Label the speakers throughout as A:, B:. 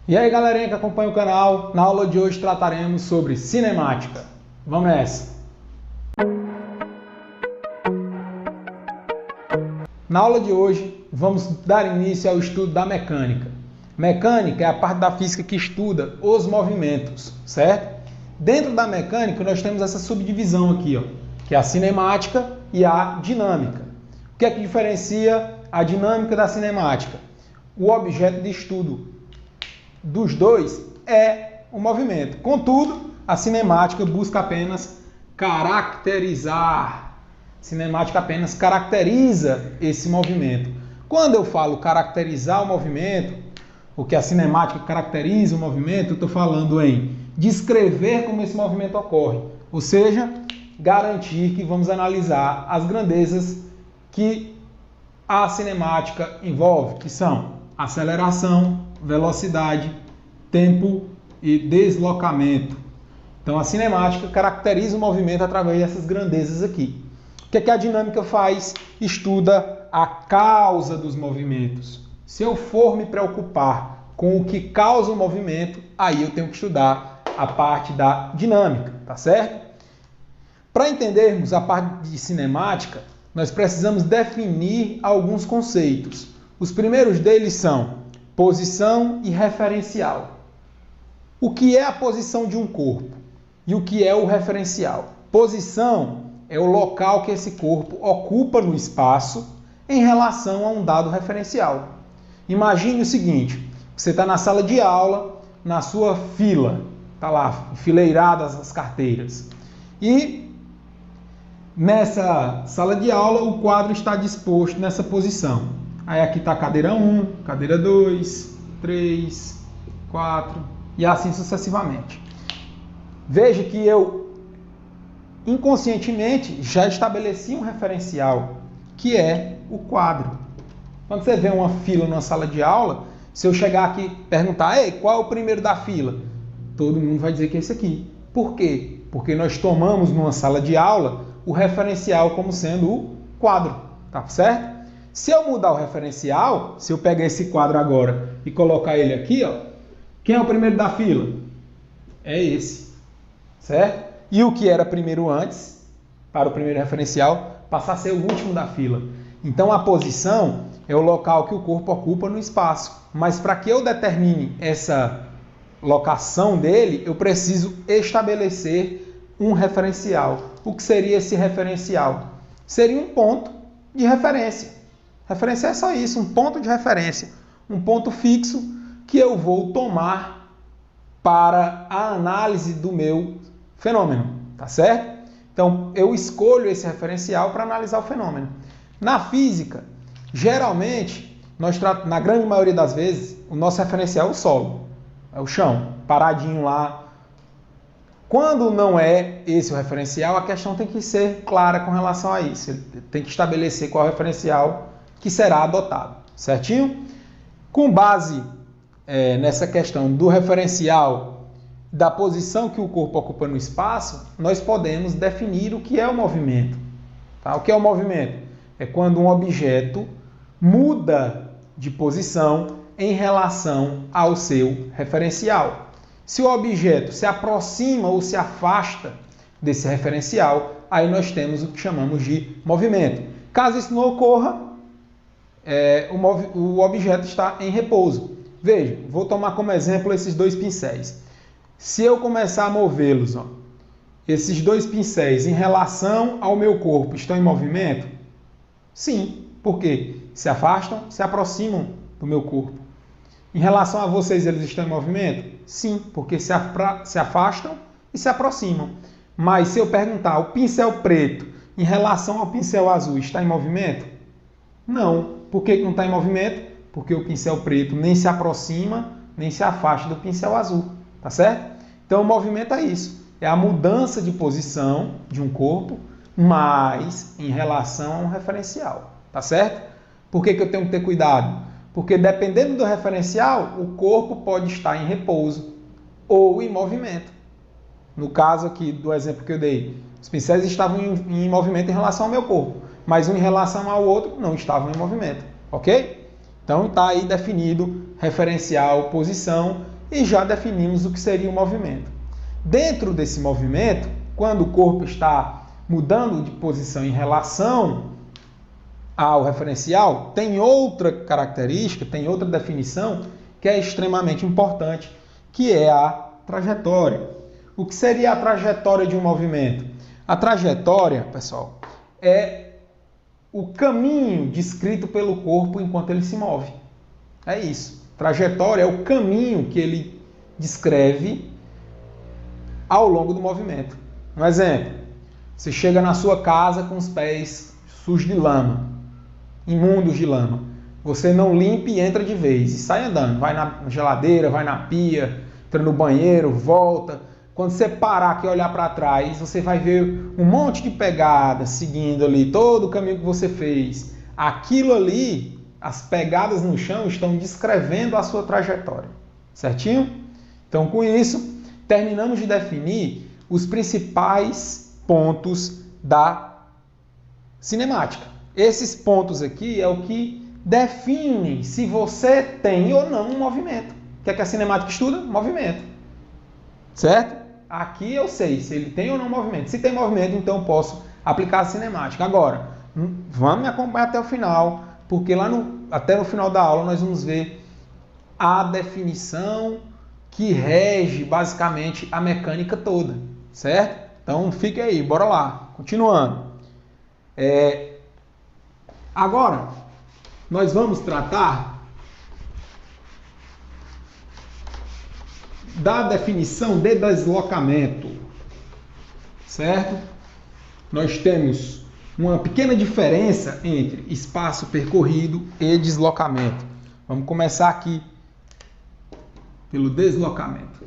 A: E aí, galerinha que acompanha o canal, na aula de hoje trataremos sobre cinemática. Vamos nessa! Na aula de hoje, vamos dar início ao estudo da mecânica. Mecânica é a parte da física que estuda os movimentos, certo? Dentro da mecânica, nós temos essa subdivisão aqui, ó, que é a cinemática e a dinâmica. O que é que diferencia a dinâmica da cinemática? O objeto de estudo dos dois é o movimento. Contudo, a cinemática busca apenas caracterizar. Cinemática apenas caracteriza esse movimento. Quando eu falo caracterizar o movimento, o que a cinemática caracteriza o movimento, eu estou falando em descrever como esse movimento ocorre. Ou seja, garantir que vamos analisar as grandezas que a cinemática envolve, que são aceleração, velocidade, tempo e deslocamento. Então a cinemática caracteriza o movimento através dessas grandezas aqui. O que é que a dinâmica faz? Estuda a causa dos movimentos. Se eu for me preocupar com o que causa o movimento, aí eu tenho que estudar a parte da dinâmica, tá certo? Para entendermos a parte de cinemática, nós precisamos definir alguns conceitos. Os primeiros deles são posição e referencial. O que é a posição de um corpo e o que é o referencial? Posição é o local que esse corpo ocupa no espaço em relação a um dado referencial. Imagine o seguinte, você está na sala de aula, na sua fila, está lá, enfileiradas as carteiras. E nessa sala de aula o quadro está disposto nessa posição. Aí aqui está a cadeira 1, cadeira 2, 3, 4 e assim sucessivamente. Veja que eu inconscientemente já estabeleci um referencial, que é o quadro. Quando você vê uma fila numa sala de aula, se eu chegar aqui e perguntar, ei, qual é o primeiro da fila? Todo mundo vai dizer que é esse aqui. Por quê? Porque nós tomamos numa sala de aula o referencial como sendo o quadro, tá certo? Se eu mudar o referencial, se eu pegar esse quadro agora e colocar ele aqui, ó, quem é o primeiro da fila? É esse, certo? E o que era primeiro antes, para o primeiro referencial, passa a ser o último da fila. Então a posição é o local que o corpo ocupa no espaço. Mas para que eu determine essa locação dele, eu preciso estabelecer um referencial. O que seria esse referencial? Seria um ponto de referência. Referência é só isso, um ponto de referência, um ponto fixo que eu vou tomar para a análise do meu fenômeno, tá certo? Então, eu escolho esse referencial para analisar o fenômeno. Na física, geralmente, na grande maioria das vezes, o nosso referencial é o solo, é o chão, paradinho lá. Quando não é esse o referencial, a questão tem que ser clara com relação a isso. Ele tem que estabelecer qual é o referencial que será adotado, certinho? Com base nessa questão do referencial, da posição que o corpo ocupa no espaço, nós podemos definir o que é o movimento. Tá? O que é o movimento? É quando um objeto muda de posição em relação ao seu referencial. Se o objeto se aproxima ou se afasta desse referencial, aí nós temos o que chamamos de movimento. Caso isso não ocorra, o objeto está em repouso. Veja, vou tomar como exemplo esses dois pincéis. Se eu começar a movê-los, esses dois pincéis em relação ao meu corpo estão em movimento? Sim. Por quê? Se afastam, se aproximam do meu corpo. Em relação a vocês, eles estão em movimento? Sim, porque se afastam e se aproximam. Mas se eu perguntar, o pincel preto em relação ao pincel azul está em movimento? Não. Por que não está em movimento? Porque o pincel preto nem se aproxima, nem se afasta do pincel azul. Tá certo? Então o movimento é isso. É a mudança de posição de um corpo, mas em relação a um referencial. Tá certo? Por que eu tenho que ter cuidado? Porque dependendo do referencial, o corpo pode estar em repouso ou em movimento. No caso aqui do exemplo que eu dei, os pincéis estavam em movimento em relação ao meu corpo, mas um em relação ao outro não estavam em movimento, ok? Então está aí definido referencial, posição e já definimos o que seria o movimento. Dentro desse movimento, quando o corpo está mudando de posição em relação ao referencial, tem outra característica, tem outra definição que é extremamente importante, que é a trajetória. O que seria a trajetória de um movimento? A trajetória, pessoal, é o caminho descrito pelo corpo enquanto ele se move. É isso. Trajetória é o caminho que ele descreve ao longo do movimento. Um exemplo, você chega na sua casa com os pés sujos de lama, imundos de lama. Você não limpa e entra de vez e sai andando. Vai na geladeira, vai na pia, entra no banheiro, volta. Quando você parar aqui e olhar para trás, você vai ver um monte de pegadas seguindo ali todo o caminho que você fez. Aquilo ali, as pegadas no chão, estão descrevendo a sua trajetória. Certinho? Então, com isso, terminamos de definir os principais pontos da cinemática. Esses pontos aqui é o que definem se você tem ou não um movimento. O que é que a cinemática estuda? Movimento. Certo? Aqui eu sei se ele tem ou não movimento. Se tem movimento, então eu posso aplicar a cinemática. Agora, vamos me acompanhar até o final, porque até no final da aula nós vamos ver a definição que rege basicamente a mecânica toda. Certo? Então fique aí, bora lá. Continuando. Agora, nós vamos tratar da definição de deslocamento, certo? Nós temos uma pequena diferença entre espaço percorrido e deslocamento. Vamos começar aqui pelo deslocamento.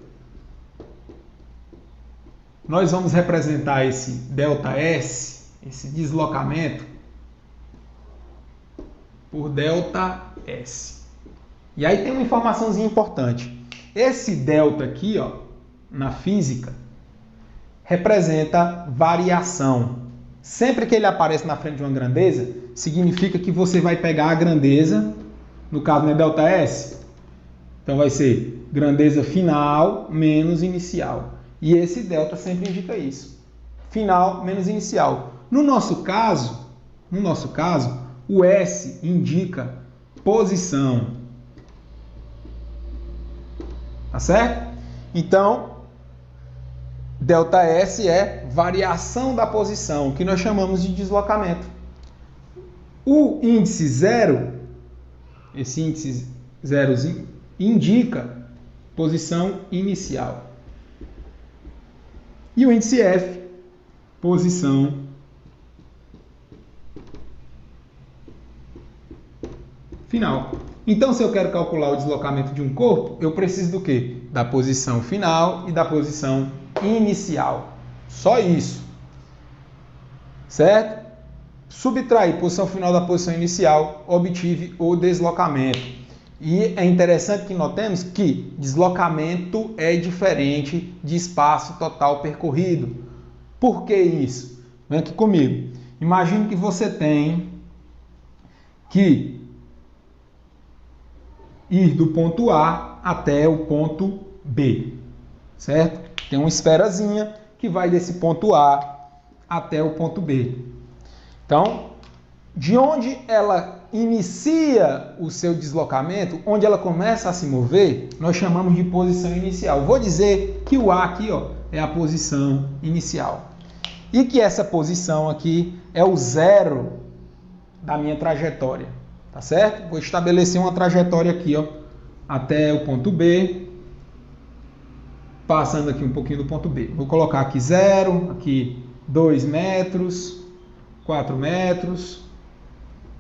A: Nós vamos representar esse ΔS, esse deslocamento, por ΔS. E aí tem uma informaçãozinha importante. Esse delta aqui, ó, na física, representa variação. Sempre que ele aparece na frente de uma grandeza, significa que você vai pegar a grandeza, no caso não é ΔS, então vai ser grandeza final menos inicial. E esse delta sempre indica isso. Final menos inicial. No nosso caso, o S indica posição. Tá certo? Então, ΔS é variação da posição, que nós chamamos de deslocamento. O índice zero, esse índice zerozinho, indica posição inicial. E o índice F, posição final. Então, se eu quero calcular o deslocamento de um corpo, eu preciso do quê? Da posição final e da posição inicial. Só isso. Certo? Subtrair posição final da posição inicial, obtive o deslocamento. E é interessante que notemos que deslocamento é diferente de espaço total percorrido. Por que isso? Vem aqui comigo. Imagine que você tem que ir do ponto A até o ponto B, certo? Tem uma esferazinha que vai desse ponto A até o ponto B. Então, de onde ela inicia o seu deslocamento, onde ela começa a se mover, nós chamamos de posição inicial. Vou dizer que o A aqui, ó, é a posição inicial. E que essa posição aqui é o zero da minha trajetória. Tá certo? Vou estabelecer uma trajetória aqui, ó, até o ponto B, passando aqui um pouquinho do ponto B. Vou colocar aqui 0, aqui 2 metros, 4 metros,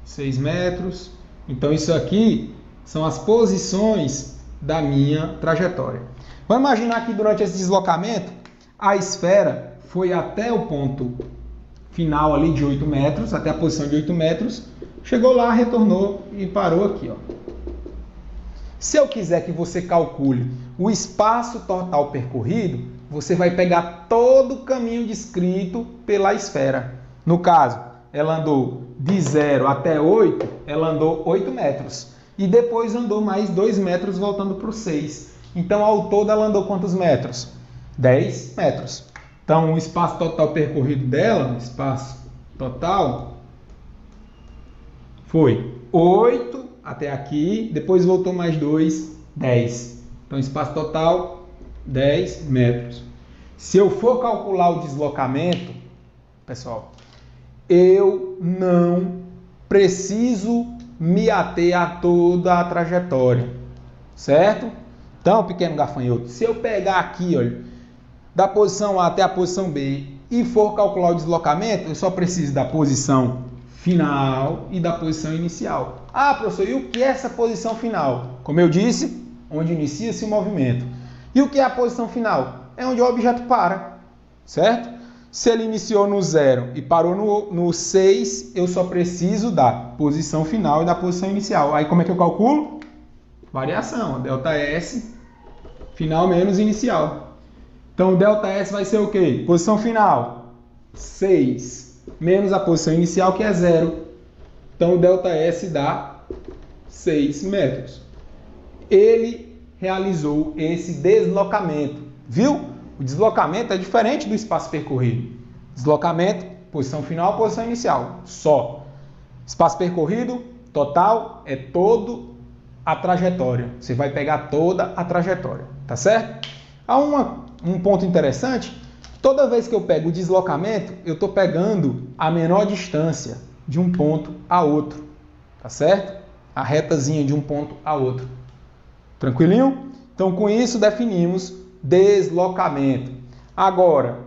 A: 6 metros. Então, isso aqui são as posições da minha trajetória. Vamos imaginar que durante esse deslocamento, a esfera foi até o ponto final ali de 8 metros, até a posição de 8 metros, chegou lá, retornou e parou aqui, ó. Se eu quiser que você calcule o espaço total percorrido, você vai pegar todo o caminho descrito pela esfera. No caso, ela andou de 0 até 8, ela andou 8 metros. E depois andou mais 2 metros voltando para o 6. Então, ao todo, ela andou quantos metros? 10 metros. Então, o espaço total percorrido dela, espaço total, foi 8 até aqui, depois voltou mais 2, 10. Então, espaço total, 10 metros. Se eu for calcular o deslocamento, pessoal, eu não preciso me ater a toda a trajetória, certo? Então, pequeno gafanhoto, se eu pegar aqui, olha, da posição A até a posição B e for calcular o deslocamento, eu só preciso da posição final e da posição inicial. Ah, professor, e o que é essa posição final? Como eu disse, onde inicia-se o movimento. E o que é a posição final? É onde o objeto para, certo? Se ele iniciou no 0 e parou no 6, eu só preciso da posição final e da posição inicial. Aí como é que eu calculo? Variação, ΔS, final menos inicial. Então, o ΔS vai ser o quê? Posição final, 6, menos a posição inicial, que é 0. Então, o ΔS dá 6 metros. Ele realizou esse deslocamento. Viu? O deslocamento é diferente do espaço percorrido. Deslocamento, posição final, posição inicial. Só. Espaço percorrido, total, é todo a trajetória. Você vai pegar toda a trajetória. Tá certo? Há um ponto interessante. Toda vez que eu pego o deslocamento, eu estou pegando a menor distância de um ponto a outro. Tá certo? A retazinha de um ponto a outro. Tranquilinho? Então, com isso, definimos deslocamento. Agora,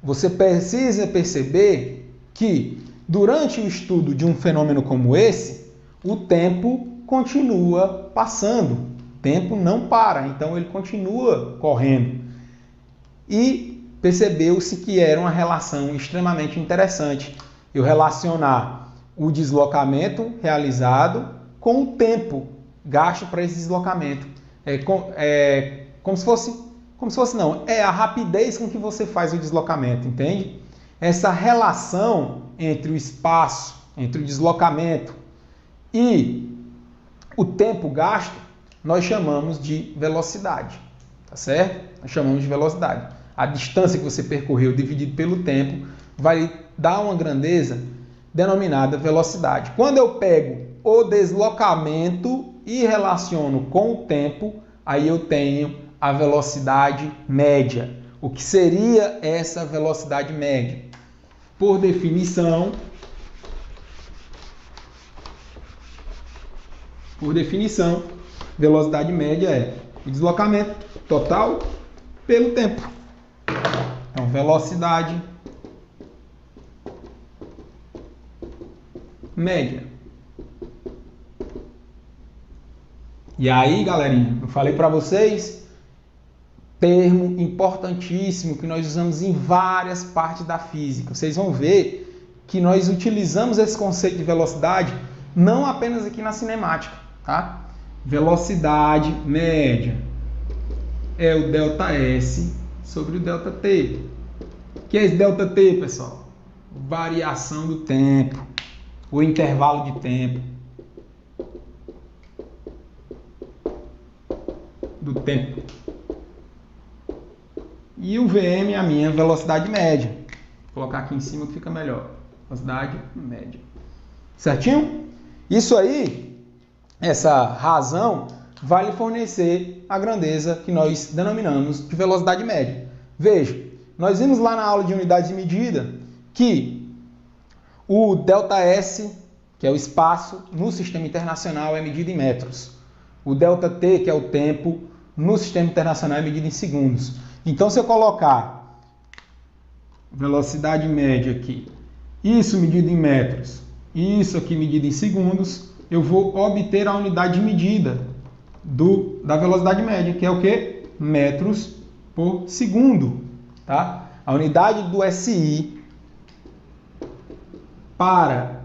A: você precisa perceber que, durante o estudo de um fenômeno como esse, o tempo continua passando. O tempo não para, então ele continua correndo. E percebeu-se que era uma relação extremamente interessante eu relacionar o deslocamento realizado com o tempo gasto para esse deslocamento. Como se fosse não, é a rapidez com que você faz o deslocamento, entende? Essa relação entre o espaço, entre o deslocamento e o tempo gasto, nós chamamos de velocidade, tá certo? Nós chamamos de velocidade. A distância que você percorreu dividido pelo tempo vai dar uma grandeza denominada velocidade. Quando eu pego o deslocamento e relaciono com o tempo, aí eu tenho a velocidade média. O que seria essa velocidade média? Por definição, velocidade média é o deslocamento total pelo tempo. Então, velocidade média. E aí, galerinha, eu falei para vocês, termo importantíssimo que nós usamos em várias partes da física. Vocês vão ver que nós utilizamos esse conceito de velocidade não apenas aqui na cinemática, tá? Velocidade média é o ΔS sobre o ΔT. O que é esse ΔT, pessoal? Variação do tempo, o intervalo de tempo. Do tempo. E o VM é a minha velocidade média. Vou colocar aqui em cima que fica melhor. Velocidade média. Certinho? Isso aí, essa razão, vai lhe fornecer a grandeza que nós denominamos de velocidade média. Veja, nós vimos lá na aula de unidades de medida que o ΔS, que é o espaço no sistema internacional, é medido em metros. O ΔT, que é o tempo, no sistema internacional é medido em segundos. Então, se eu colocar velocidade média aqui, isso medido em metros, isso aqui medido em segundos, eu vou obter a unidade de medida da velocidade média, que é o quê? Metros por segundo. Tá? A unidade do SI para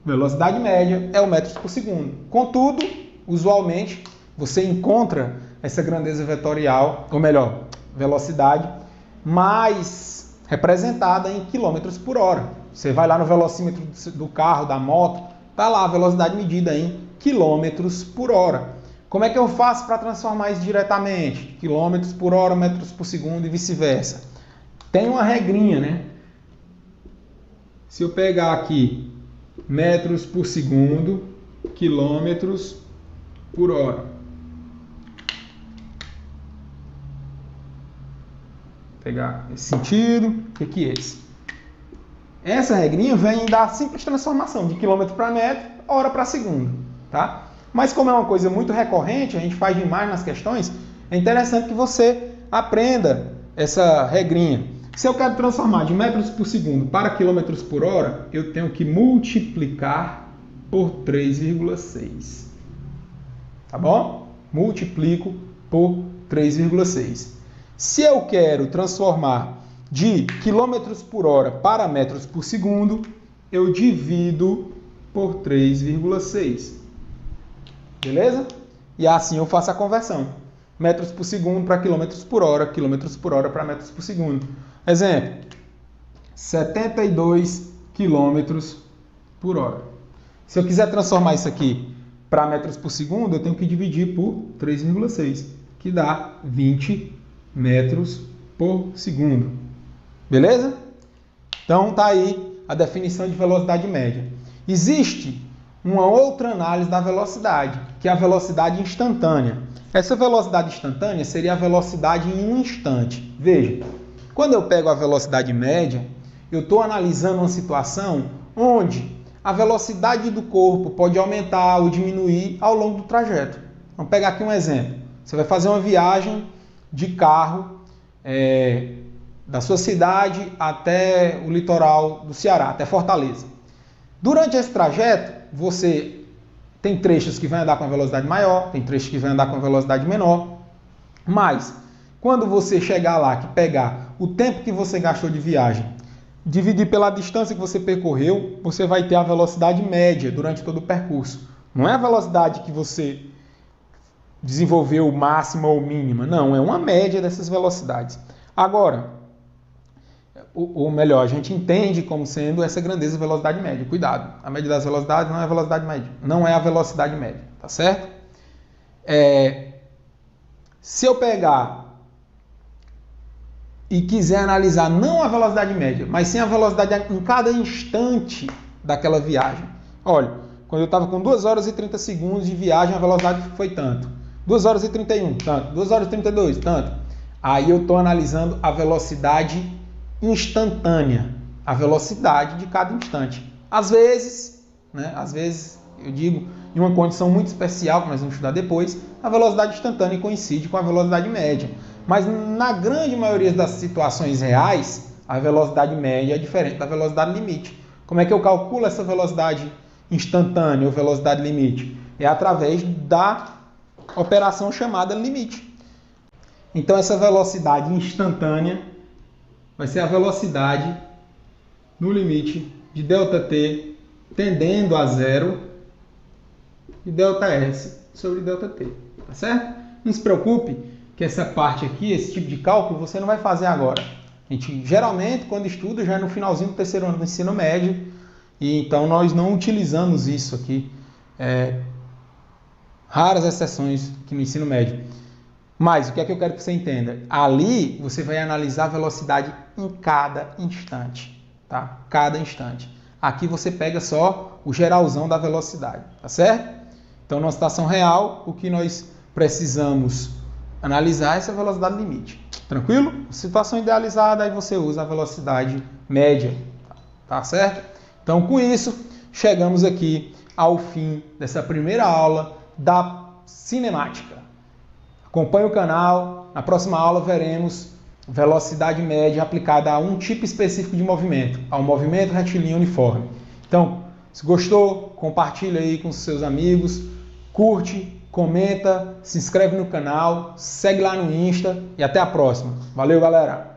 A: velocidade média é o metros por segundo. Contudo, usualmente, você encontra essa grandeza vetorial, ou melhor, velocidade, mais representada em quilômetros por hora. Você vai lá no velocímetro do carro, da moto, está lá a velocidade medida em quilômetros por hora. Como é que eu faço para transformar isso diretamente? Quilômetros por hora, metros por segundo e vice-versa. Tem uma regrinha, né? Se eu pegar aqui metros por segundo, quilômetros por hora. Vou pegar esse sentido, o que é esse? Essa regrinha vem da simples transformação de quilômetro para metro, hora para segundo, tá? Mas como é uma coisa muito recorrente, a gente faz demais nas questões, é interessante que você aprenda essa regrinha. Se eu quero transformar de metros por segundo para quilômetros por hora, eu tenho que multiplicar por 3,6. Tá bom? Multiplico por 3,6. Se eu quero transformar de quilômetros por hora para metros por segundo, eu divido por 3,6. Beleza? E assim eu faço a conversão. Metros por segundo para quilômetros por hora para metros por segundo. Exemplo, 72 quilômetros por hora. Se eu quiser transformar isso aqui para metros por segundo, eu tenho que dividir por 3,6, que dá 20 metros por segundo. Beleza? Então tá aí a definição de velocidade média. Existe uma outra análise da velocidade, que é a velocidade instantânea. Essa velocidade instantânea seria a velocidade em um instante. Veja, quando eu pego a velocidade média, eu estou analisando uma situação onde a velocidade do corpo pode aumentar ou diminuir ao longo do trajeto. Vamos pegar aqui um exemplo. Você vai fazer uma viagem de carro da sua cidade até o litoral do Ceará, até Fortaleza. Durante esse trajeto, você tem trechos que vai andar com a velocidade maior, tem trechos que vai andar com a velocidade menor, mas quando você chegar lá, que pegar o tempo que você gastou de viagem, dividir pela distância que você percorreu, você vai ter a velocidade média durante todo o percurso. Não é a velocidade que você desenvolveu máxima ou mínima, não, é uma média dessas velocidades. Agora, ou melhor, a gente entende como sendo essa grandeza velocidade média. Cuidado, a média das velocidades não é a velocidade média, não é a velocidade média, tá certo? Se eu pegar e quiser analisar não a velocidade média, mas sim a velocidade em cada instante daquela viagem. Olha, quando eu estava com 2 horas e 30 segundos de viagem, a velocidade foi tanto. 2 horas e 31, tanto. 2 horas e 32, tanto. Aí eu estou analisando a velocidade instantânea, a velocidade de cada instante. Às vezes eu digo, em uma condição muito especial, que nós vamos estudar depois, a velocidade instantânea coincide com a velocidade média. Mas na grande maioria das situações reais, a velocidade média é diferente da velocidade limite. Como é que eu calculo essa velocidade instantânea ou velocidade limite? É através da operação chamada limite. Então essa velocidade instantânea vai ser a velocidade no limite de ΔT tendendo a zero e ΔS sobre ΔT, tá certo? Não se preocupe que essa parte aqui, esse tipo de cálculo, você não vai fazer agora. A gente geralmente, quando estuda, já é no finalzinho do terceiro ano do ensino médio, e então nós não utilizamos isso aqui. Raras exceções aqui no ensino médio. Mas o que é que eu quero que você entenda? Ali você vai analisar a velocidade em cada instante, tá? Cada instante. Aqui você pega só o geralzão da velocidade, tá certo? Então, numa situação real, o que nós precisamos analisar é essa velocidade limite. Tranquilo? Situação idealizada, aí você usa a velocidade média, tá certo? Então, com isso, chegamos aqui ao fim dessa primeira aula da cinemática. Acompanhe o canal, na próxima aula veremos velocidade média aplicada a um tipo específico de movimento, ao movimento retilíneo uniforme. Então, se gostou, compartilha aí com seus amigos, curte, comenta, se inscreve no canal, segue lá no Insta e até a próxima. Valeu, galera!